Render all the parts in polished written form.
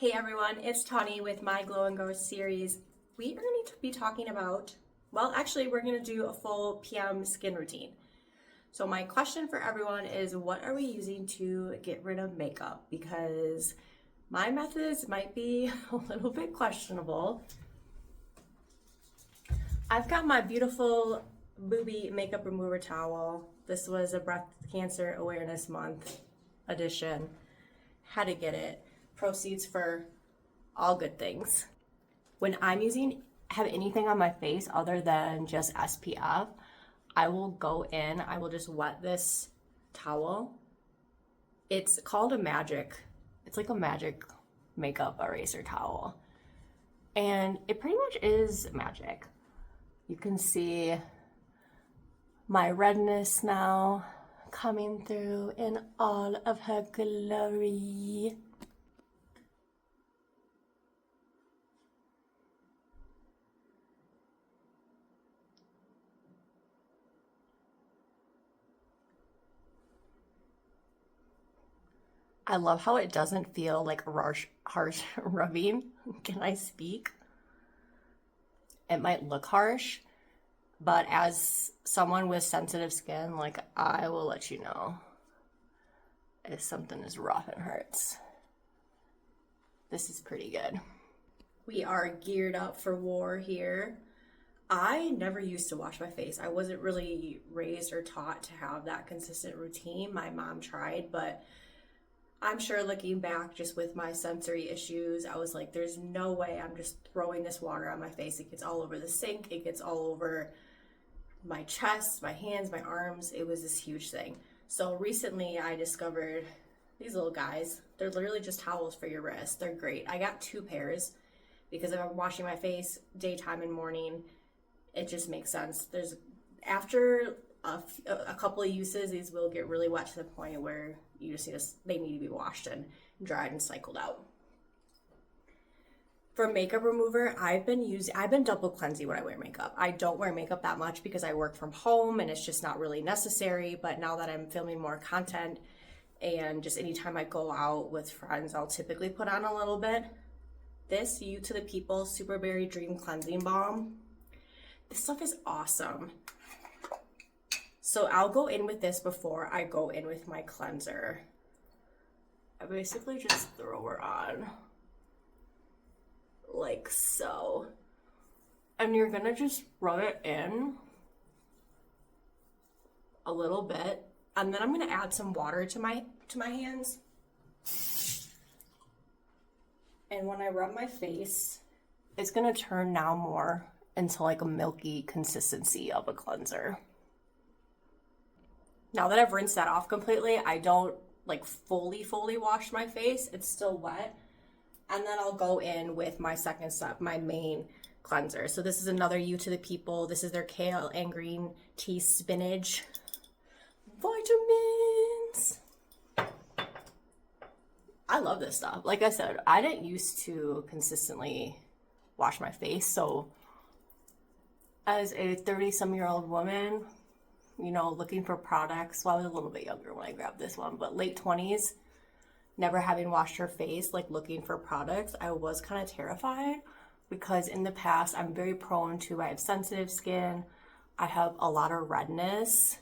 Hey everyone, it's Tawny with my Glow and Grow series. We are going to be talking about, we're going to do a full PM skin routine. So my question for everyone is, what are we using to get rid of makeup? Because my methods might be a little bit questionable. I've got my beautiful Booby makeup remover towel. This was a Breast Cancer Awareness Month edition. Had to get it. Proceeds for all good things. When I'm have anything on my face other than just SPF, I will go in, I will just wet this towel. It's called it's like a magic makeup eraser towel. And it pretty much is magic. You can see my redness now coming through in all of her glory. I love how it doesn't feel like harsh rubbing. Can I speak? It might look harsh, but as someone with sensitive skin, like, I will let you know if something is rough and hurts. This is pretty good. We are geared up for war here. I never used to wash my face. I wasn't really raised or taught to have that consistent routine. My mom tried, but I'm sure looking back just with my sensory issues, I was like, there's no way I'm just throwing this water on my face. It gets all over the sink. It gets all over my chest, my hands, my arms. It was this huge thing. So recently I discovered these little guys. They're literally just towels for your wrist. They're great. I got 2 pairs because if I'm washing my face daytime and morning, it just makes sense. After a couple of uses, these will get really wet to the point where you just they need to be washed and dried and cycled out. For makeup remover, I've been double cleansing when I wear makeup. I don't wear makeup that much because I work from home and it's just not really necessary. But now that I'm filming more content and just anytime I go out with friends, I'll typically put on a little bit. This You to the People Super Berry Dream Cleansing Balm. This stuff is awesome. So I'll go in with this before I go in with my cleanser. I basically just throw her on like so. And you're gonna just rub it in a little bit. And then I'm gonna add some water to my hands. And when I rub my face, it's gonna turn now more into like a milky consistency of a cleanser. Now that I've rinsed that off completely, I don't like fully wash my face. It's still wet. And then I'll go in with my second step, my main cleanser. So this is another You to the People. This is their kale and green tea spinach vitamins. I love this stuff. Like I said, I didn't used to consistently wash my face. So as a 30-some-year-old woman, you know, looking for products. Well, I was a little bit younger when I grabbed this one, but late 20s, never having washed her face, like looking for products, I was kind of terrified because in the past, I have sensitive skin. I have a lot of redness.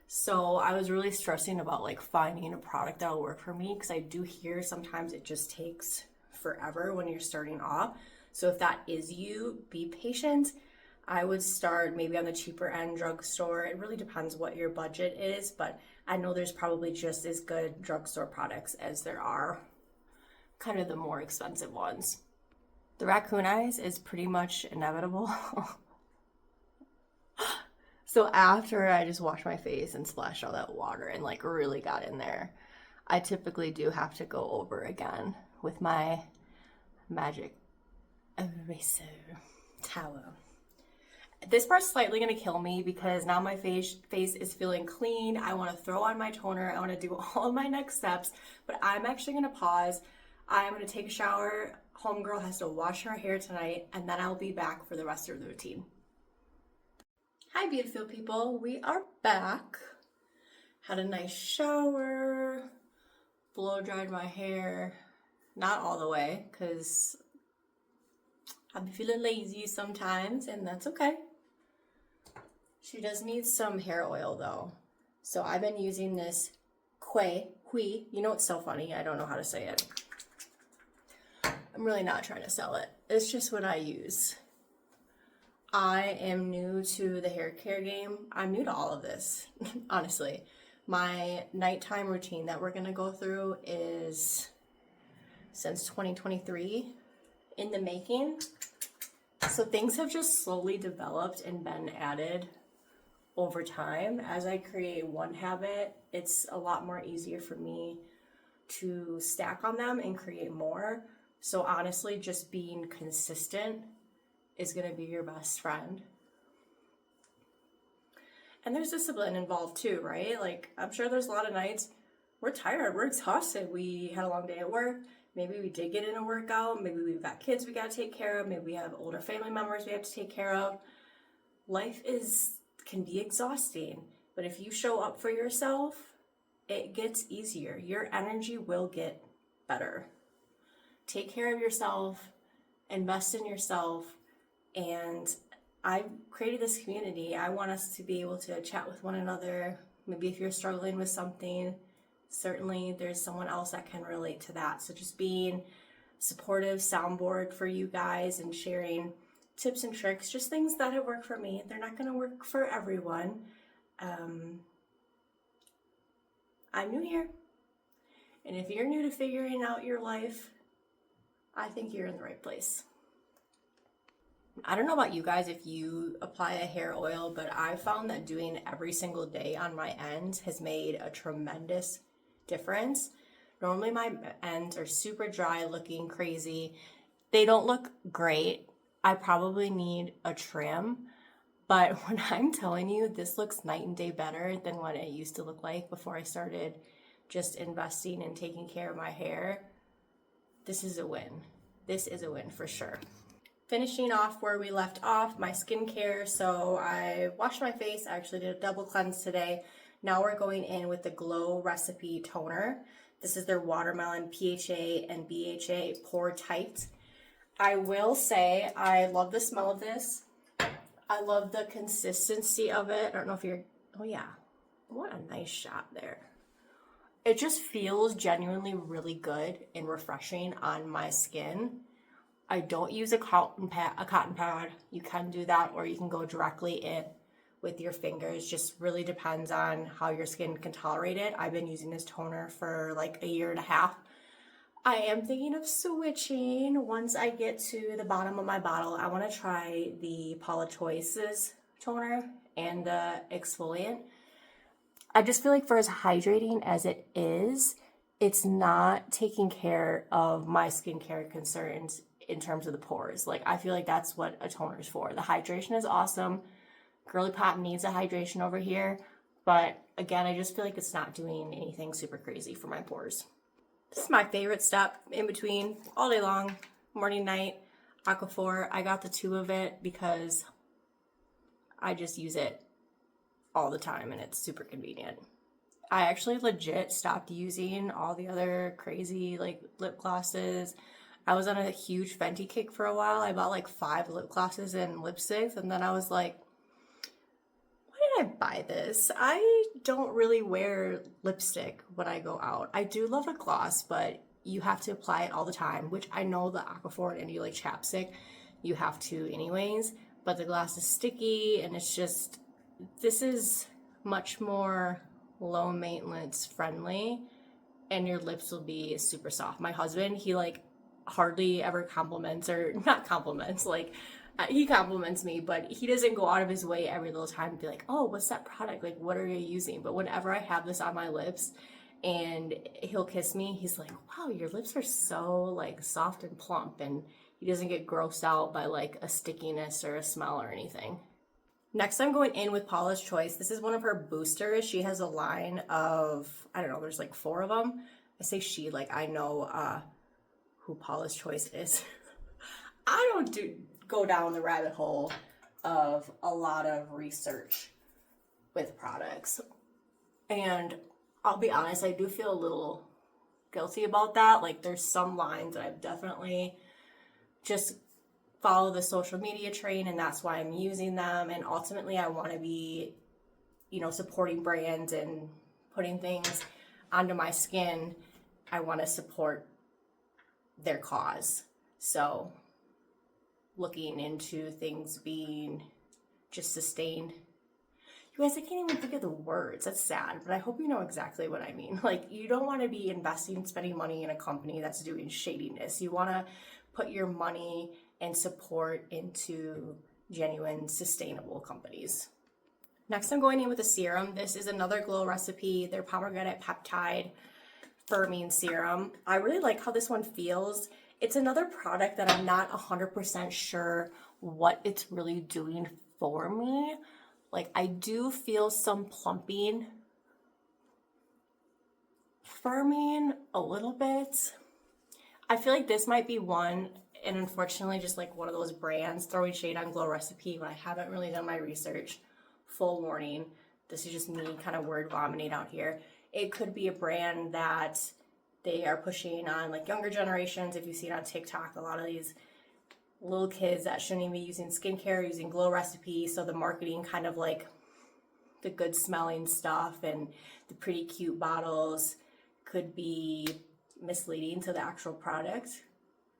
So I was really stressing about like finding a product that'll work for me because I do hear sometimes it just takes forever when you're starting off. So if that is you, be patient. I would start maybe on the cheaper end drugstore. It really depends what your budget is, but I know there's probably just as good drugstore products as there are kind of the more expensive ones. The raccoon eyes is pretty much inevitable. So after I just washed my face and splashed all that water and like really got in there, I typically do have to go over again with my magic eraser towel. This part's slightly gonna kill me because now my face is feeling clean. I wanna throw on my toner. I wanna do all of my next steps, but I'm actually gonna pause. I'm gonna take a shower. Homegirl has to wash her hair tonight, and then I'll be back for the rest of the routine. Hi, beautiful people. We are back. Had a nice shower, blow dried my hair, Not all the way, because I'm feeling lazy sometimes, and that's okay. She does need some hair oil though. So I've been using this Hui. You know, it's so funny. I don't know how to say it. I'm really not trying to sell it. It's just what I use. I am new to the hair care game. I'm new to all of this, honestly. My nighttime routine that we're going to go through is since 2023 in the making. So things have just slowly developed and been added over time. As I create one habit, it's a lot more easier for me to stack on them and create more. So honestly, just being consistent is going to be your best friend. And there's discipline involved too, right? Like, I'm sure there's a lot of nights we're tired, we're exhausted, we had a long day at work, maybe we did get in a workout, maybe we've got kids we got to take care of, maybe we have older family members we have to take care of. Life can be exhausting, but if you show up for yourself, it gets easier. Your energy will get better. Take care of yourself, invest in yourself, and I've created this community. I want us to be able to chat with one another. Maybe if you're struggling with something, certainly there's someone else that can relate to that. So just being supportive soundboard for you guys and sharing tips and tricks, just things that have worked for me. They're not going to work for everyone. I'm new here. And if you're new to figuring out your life, I think you're in the right place. I don't know about you guys if you apply a hair oil, but I found that doing every single day on my ends has made a tremendous difference. Normally my ends are super dry, looking crazy. They don't look great. I probably need a trim, but when I'm telling you, this looks night and day better than what it used to look like before I started just investing and taking care of my hair. This is a win. This is a win for sure. Finishing off where we left off, my skincare. So I washed my face. I actually did a double cleanse today. Now we're going in with the Glow Recipe Toner. This is their Watermelon PHA and BHA Pore Tight. I will say I love the smell of this. I love the consistency of it. I don't know if you're, oh yeah, what a nice shot there. It just feels genuinely really good and refreshing on my skin. I don't use a cotton pad. You can do that, or you can go directly in with your fingers. Just really depends on how your skin can tolerate it. I've been using this toner for like a year and a half. I am thinking of switching once I get to the bottom of my bottle. I want to try the Paula Choice's toner and the exfoliant. I just feel like for as hydrating as it is, it's not taking care of my skincare concerns in terms of the pores. Like, I feel like that's what a toner is for. The hydration is awesome. Girly Pop needs a hydration over here. But again, I just feel like it's not doing anything super crazy for my pores. This is my favorite step in between all day long, morning, night, Aquaphor. I got the 2 of it because I just use it all the time and it's super convenient. I actually legit stopped using all the other crazy like lip glosses. I was on a huge Fenty kick for a while. I bought like 5 lip glosses and lipsticks, and then I was like, why did I buy this? I don't really wear lipstick when I go out. I do love a gloss, but you have to apply it all the time, which I know the Aquaphor and any like chapstick, you have to anyways, but the gloss is sticky and it's just, this is much more low maintenance friendly and your lips will be super soft. My husband, he like hardly ever compliments, or not compliments, like he compliments me, but he doesn't go out of his way every little time to be like, oh, what's that product? Like, what are you using? But whenever I have this on my lips and he'll kiss me, he's like, wow, your lips are so like soft and plump, and he doesn't get grossed out by like a stickiness or a smell or anything. Next, I'm going in with Paula's Choice. This is one of her boosters. She has a line of, I don't know, there's like 4 of them. I say she, like I know who Paula's Choice is. I don't go down the rabbit hole of a lot of research with products. And I'll be honest, I do feel a little guilty about that. Like there's some lines that I've definitely just follow the social media train, and that's why I'm using them. And ultimately I want to be, you know, supporting brands and putting things onto my skin. I want to support their cause. So looking into things being just sustained. You guys, I can't even think of the words. That's sad, but I hope you know exactly what I mean. Like, you don't want to be investing, spending money in a company that's doing shadiness. You want to put your money and support into genuine, sustainable companies. Next, I'm going in with a serum. This is another glow recipe, their pomegranate peptide firming serum. I really like how this one feels. It's another product that I'm not 100% sure what it's really doing for me. Like, I do feel some plumping, firming a little bit. I feel like this might be one, and unfortunately just like one of those brands throwing shade on Glow Recipe when I haven't really done my research. Full warning, this is just me kind of word vomiting out here. It could be a brand that they are pushing on like younger generations. If you see it on TikTok, a lot of these little kids that shouldn't even be using skincare, using Glow Recipe. So the marketing kind of like the good smelling stuff and the pretty cute bottles could be misleading to the actual product.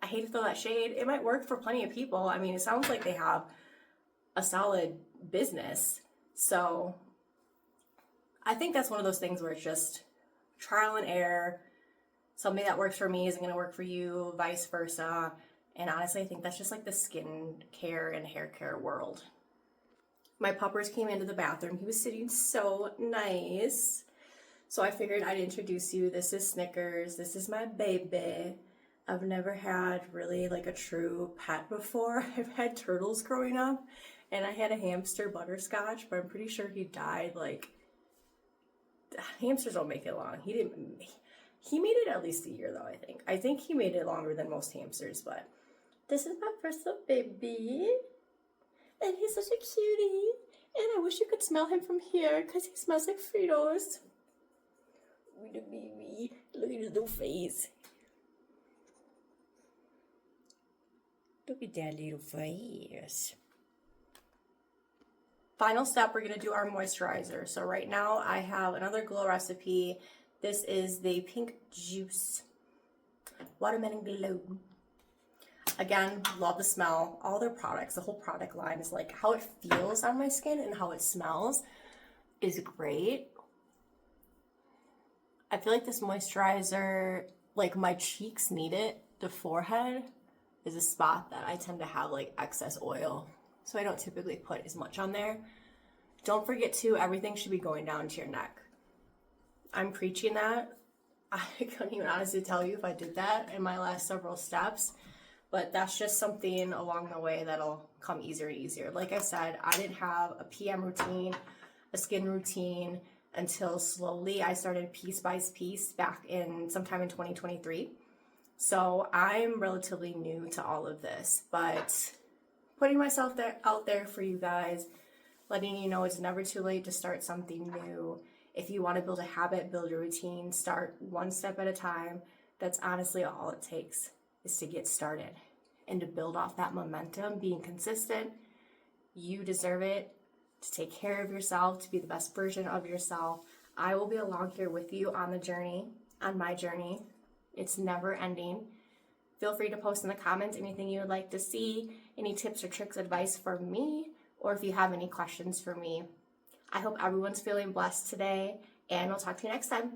I hate to throw that shade. It might work for plenty of people. I mean, it sounds like they have a solid business. So I think that's one of those things where it's just trial and error. Something that works for me isn't going to work for you, vice versa. And honestly, I think that's just like the skin care and hair care world. My puppers came into the bathroom. He was sitting so nice. So I figured I'd introduce you. This is Snickers. This is my baby. I've never had really like a true pet before. I've had turtles growing up, and I had a hamster, Butterscotch, but I'm pretty sure he died. Like, hamsters don't make it long. He made it at least a year though, I think. I think he made it longer than most hamsters, but this is my first little baby. And he's such a cutie. And I wish you could smell him from here because he smells like Fritos. Little baby. Look at his little face. Look at that little face. Final step, we're going to do our moisturizer. So right now I have another Glow Recipe. This is the Pink Juice Watermelon Glow. Again, love the smell. All their products, the whole product line is like how it feels on my skin and how it smells is great. I feel like this moisturizer, like my cheeks need it. The forehead is a spot that I tend to have like excess oil, so I don't typically put as much on there. Don't forget to, everything should be going down to your neck. I'm preaching that. I couldn't even honestly tell you if I did that in my last several steps, but that's just something along the way that'll come easier and easier. Like I said, I didn't have a PM routine, a skin routine, until slowly I started piece by piece back in sometime in 2023. So I'm relatively new to all of this, but putting myself out there for you guys, letting you know it's never too late to start something new. If you want to build a habit, build a routine, start one step at a time. That's honestly all it takes, is to get started and to build off that momentum, being consistent. You deserve it, to take care of yourself, to be the best version of yourself. I will be along here with you on the journey, on my journey. It's never ending. Feel free to post in the comments anything you would like to see, any tips or tricks, advice for me, or if you have any questions for me. I hope everyone's feeling blessed today, and we'll talk to you next time.